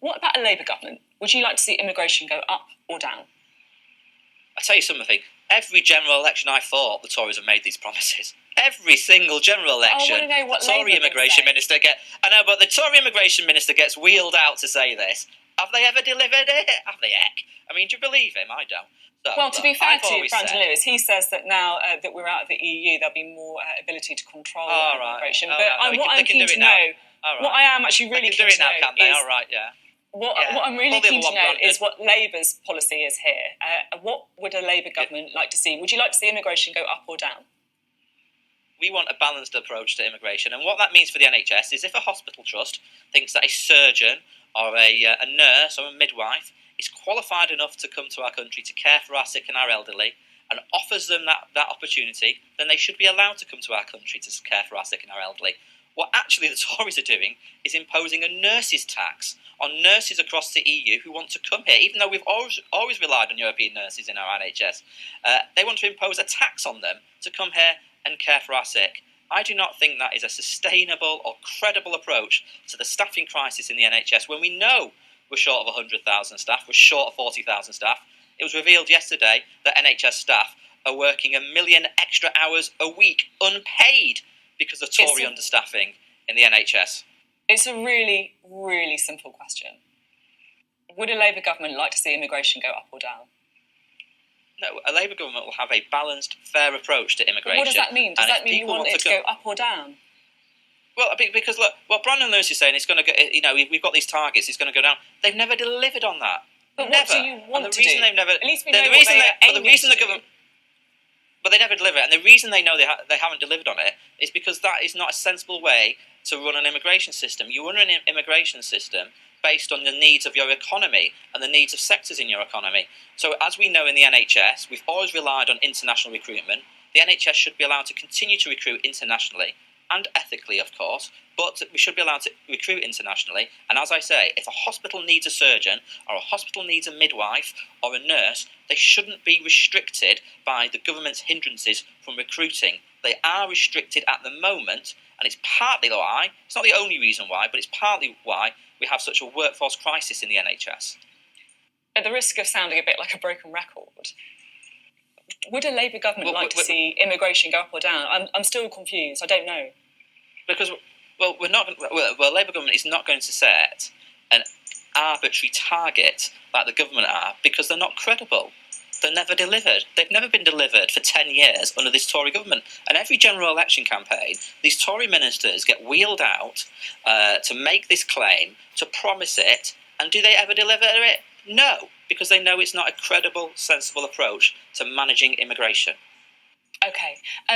What about a Labour government? Would you like to see immigration go up or down? I tell you something. Every general election I fought, the Tories have made these promises. Every single general election, the Tory immigration minister but the Tory immigration minister gets wheeled out to say this. Have they ever delivered it? Have they heck? I mean, do you believe him? I don't. So, well, to be fair to Brandon Lewis, he says that now that we're out of the EU, there'll be more ability to control immigration. What I'm keen to know, what I am actually really keen to know is... All right, yeah. What I'm really keen to know is what Labour's policy is here. What would a Labour government like to see? Would you like to see immigration go up or down? We want a balanced approach to immigration, and what that means for the NHS is if a hospital trust thinks that a surgeon or a nurse or a midwife is qualified enough to come to our country to care for our sick and our elderly and offers them that opportunity, then they should be allowed to come to our country to care for our sick and our elderly. What actually the Tories are doing is imposing a nurses' tax on nurses across the EU who want to come here, even though we've always relied on European nurses in our NHS. They want to impose a tax on them to come here and care for our sick. I do not think that is a sustainable or credible approach to the staffing crisis in the NHS when we know we're short of 100,000 staff, we're short of 40,000 staff. It was revealed yesterday that NHS staff are working 1 million extra hours a week unpaid because of Tory understaffing in the NHS. It's a really, really simple question. Would a Labour government like to see immigration go up or down? No, a Labour government will have a balanced, fair approach to immigration. But what does that mean? Does that mean you want it to go up or down? Well, because look, what Brandon Lewis is saying, it's going to go. We've got these targets. It's going to go down. They've never delivered on that. But never. What do you want to do? At least we know what they are aiming to do. But they never deliver it, and the reason they know they haven't delivered on it is because that is not a sensible way to run an immigration system. You run an immigration system based on the needs of your economy and the needs of sectors in your economy. So as we know in the NHS, we've always relied on international recruitment. The NHS should be allowed to continue to recruit internationally, and ethically, of course, but we should be allowed to recruit internationally. And as I say, if a hospital needs a surgeon or a hospital needs a midwife or a nurse, they shouldn't be restricted by the government's hindrances from recruiting. They are restricted at the moment, and it's partly why, it's not the only reason why, but it's partly why we have such a workforce crisis in the NHS. At the risk of sounding a bit like a broken record, would a Labour government like to see immigration go up or down? I'm still confused. I don't know. Because, a Labour government is not going to set an arbitrary target like the government are because they're not credible. They're never delivered. They've never been delivered for 10 years under this Tory government. And every general election campaign, these Tory ministers get wheeled out to make this claim, to promise it, and do they ever deliver it? No, because they know it's not a credible, sensible approach to managing immigration. Okay.